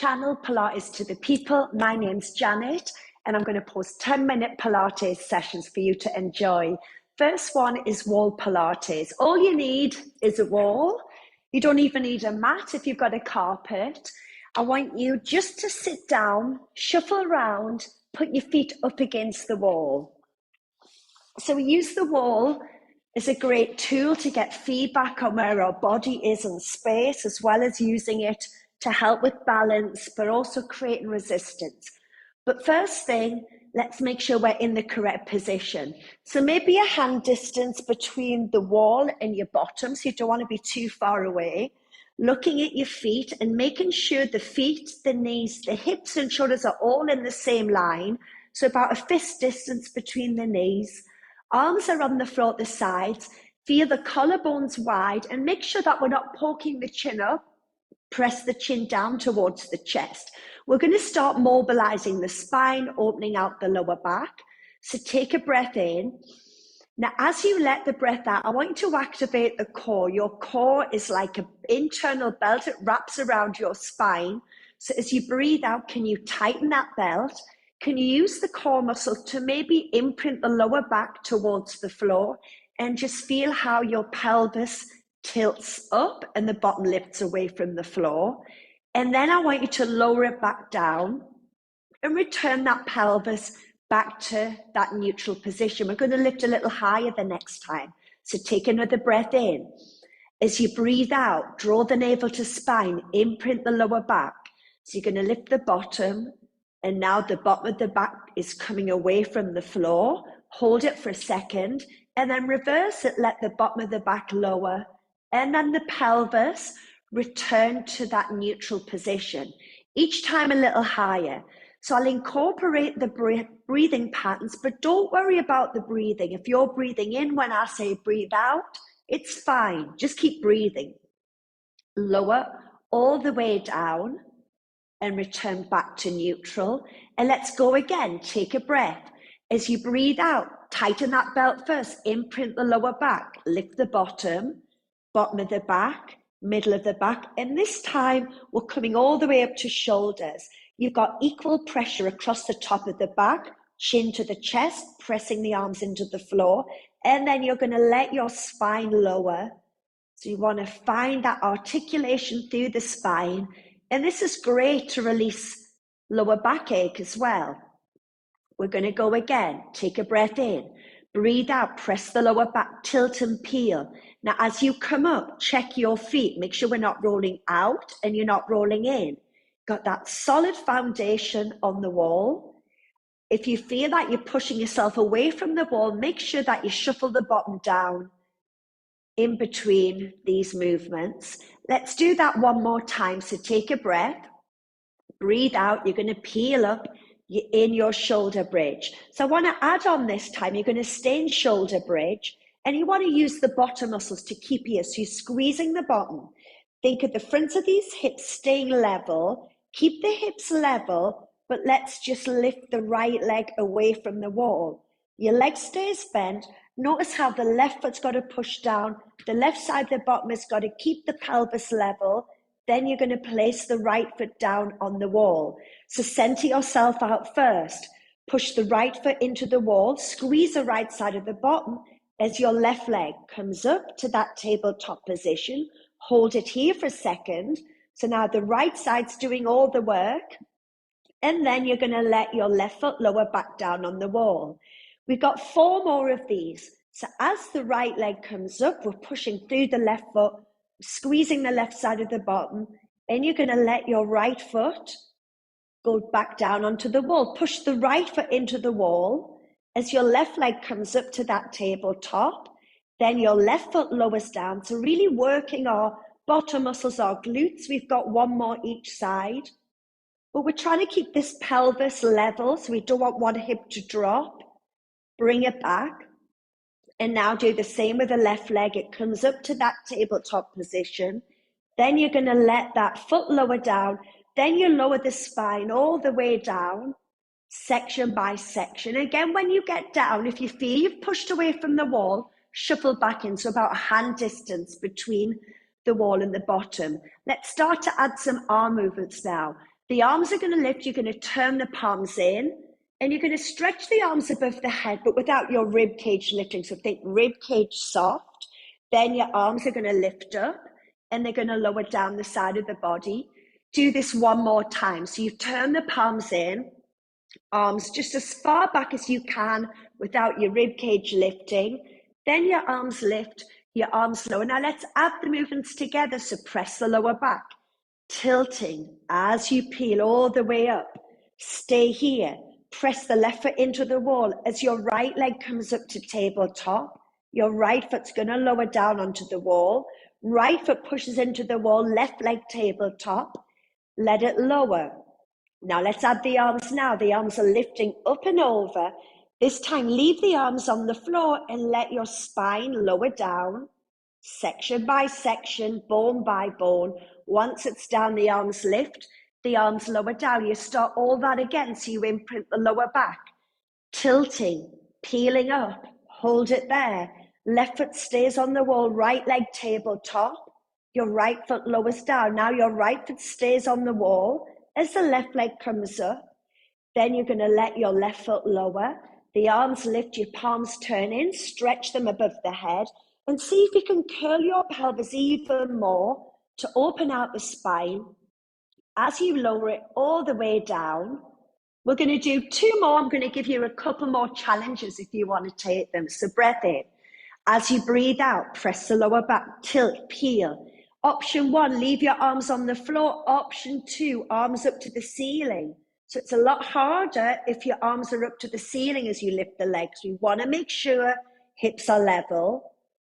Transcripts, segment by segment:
channel, Pilates to the People. My name's Janet, and I'm going to post 10-minute Pilates sessions for you to enjoy. First one is wall Pilates. All you need is a wall. You don't even need a mat if you've got a carpet. I want you just to sit down, shuffle around, put your feet up against the wall. So we use the wall as a great tool to get feedback on where our body is in space, as well as using it to help with balance, but also creating resistance. But first thing, let's make sure we're in the correct position. So maybe a hand distance between the wall and your bottom, so you don't want to be too far away. Looking at your feet and making sure the feet, the knees, the hips and shoulders are all in the same line. So about a fist distance between the knees. Arms are on the floor at the sides. Feel the collarbones wide and make sure that we're not poking the chin up. Press the chin down towards the chest. We're going to start mobilizing the spine, opening out the lower back. So take a breath in. Now, as you let the breath out, I want you to activate the core. Your core is like an internal belt. It wraps around your spine. So as you breathe out, can you tighten that belt? Can you use the core muscles to maybe imprint the lower back towards the floor and just feel how your pelvis tilts up and the bottom lifts away from the floor? And then I want you to lower it back down and return that pelvis back to that neutral position. We're going to lift a little higher the next time. So take another breath in. As you breathe out, draw the navel to spine, imprint the lower back. So you're going to lift the bottom, and now the bottom of the back is coming away from the floor. Hold it for a second, and then reverse it. Let the bottom of the back lower, and then the pelvis return to that neutral position. Each time a little higher. So I'll incorporate the breathing patterns, but don't worry about the breathing. If you're breathing in when I say breathe out, it's fine. Just keep breathing. Lower all the way down and return back to neutral. And let's go again. Take a breath. As you breathe out, tighten that belt first. Imprint the lower back. Lift the bottom of the back, middle of the back. And this time, we're coming all the way up to shoulders. You've got equal pressure across the top of the back, chin to the chest, pressing the arms into the floor. And then you're going to let your spine lower. So you want to find that articulation through the spine. And this is great to release lower backache as well. We're going to go again. Take a breath in. Breathe out. Press the lower back. Tilt and peel. Now, as you come up, check your feet. Make sure we're not rolling out and you're not rolling in. Got that solid foundation on the wall. If you feel like you're pushing yourself away from the wall, make sure that you shuffle the bottom down in between these movements. Let's do that one more time. So take a breath, breathe out. You're going to peel up in your shoulder bridge. So I want to add on this time, you're going to stay in shoulder bridge and you want to use the bottom muscles to keep here. So you're squeezing the bottom. Think of the fronts of these hips staying level. Keep the hips level, but let's just lift the right leg away from the wall. Your leg stays bent. Notice how the left foot's got to push down. The left side of the bottom has got to keep the pelvis level. Then you're going to place the right foot down on the wall. So center yourself out first. Push the right foot into the wall. Squeeze the right side of the bottom as your left leg comes up to that tabletop position. Hold it here for a second. So now the right side's doing all the work. And then you're going to let your left foot lower back down on the wall. We've got 4 more of these. So as the right leg comes up, we're pushing through the left foot, squeezing the left side of the bottom. And you're going to let your right foot go back down onto the wall. Push the right foot into the wall. As your left leg comes up to that tabletop, then your left foot lowers down. So really working our bottom muscles, our glutes. We've got 1 more each side. But we're trying to keep this pelvis level, so we don't want one hip to drop. Bring it back. And now do the same with the left leg. It comes up to that tabletop position. Then you're going to let that foot lower down. Then you lower the spine all the way down, section by section. Again, when you get down, if you feel you've pushed away from the wall, shuffle back in, so about a hand distance between the wall and the bottom. Let's start to add some arm movements now. The arms are going to lift. You're going to turn the palms in, and you're going to stretch the arms above the head, but without your rib cage lifting. So think rib cage soft. Then your arms are going to lift up, and they're going to lower down the side of the body. Do this one more time. So you turn the palms in, arms just as far back as you can without your rib cage lifting. Then your arms lift, your arms lower. Now let's add the movements together. So press the lower back, tilting as you peel all the way up. Stay here. Press the left foot into the wall as your right leg comes up to tabletop. Your right foot's going to lower down onto the wall. Right foot pushes into the wall, left leg tabletop. Let it lower. Now let's add the arms now. The arms are lifting up and over. This time, leave the arms on the floor and let your spine lower down, section by section, bone by bone. Once it's down, the arms lift, the arms lower down. You start all that again, so you imprint the lower back. Tilting, peeling up, hold it there. Left foot stays on the wall, right leg tabletop. Your right foot lowers down. Now your right foot stays on the wall as the left leg comes up. Then you're going to let your left foot lower. The arms lift, your palms turn in, stretch them above the head, and see if you can curl your pelvis even more to open out the spine. As you lower it all the way down, we're going to do 2 more. I'm going to give you a couple more challenges if you want to take them. So breath in. As you breathe out, press the lower back, tilt, peel. Option 1, leave your arms on the floor. Option 2, arms up to the ceiling. So it's a lot harder if your arms are up to the ceiling as you lift the legs. We want to make sure hips are level,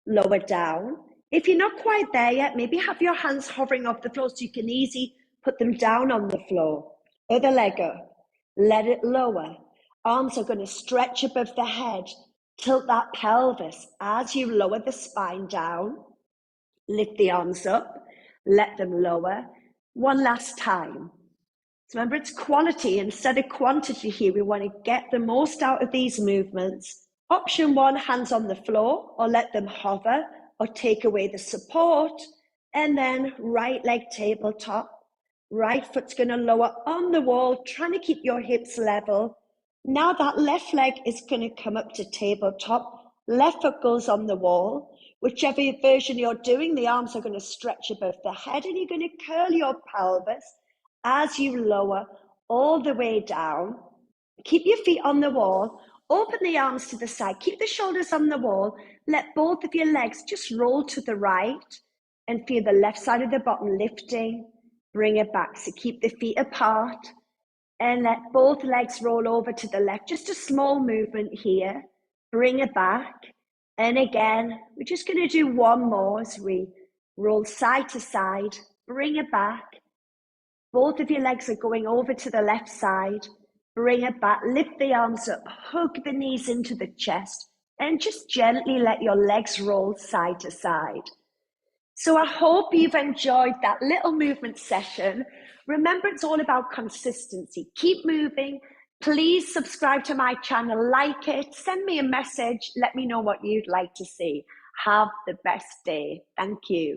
lower down. If you're not quite there yet, maybe have your hands hovering off the floor so you can easily put them down on the floor. Other leg up, let it lower. Arms are going to stretch above the head. Tilt that pelvis as you lower the spine down. Lift the arms up, let them lower. One last time. So remember, it's quality instead of quantity here. We want to get the most out of these movements. Option 1, hands on the floor, or let them hover, or take away the support. And then right leg tabletop. Right foot's going to lower on the wall, trying to keep your hips level. Now that left leg is going to come up to tabletop. Left foot goes on the wall. Whichever version you're doing, the arms are going to stretch above the head, and you're going to curl your pelvis as you lower all the way down. Keep your feet on the wall. Open the arms to the side. Keep the shoulders on the wall. Let both of your legs just roll to the right, and feel the left side of the bottom lifting. Bring it back. So keep the feet apart and let both legs roll over to the left. Just a small movement here. Bring it back. And again, we're just going to do one more as we roll side to side. Bring it back. Both of your legs are going over to the left side. Bring it back. Lift the arms up. Hug the knees into the chest. And just gently let your legs roll side to side. So I hope you've enjoyed that little movement session. Remember, it's all about consistency. Keep moving. Please subscribe to my channel, like it, send me a message, let me know what you'd like to see. Have the best day. Thank you.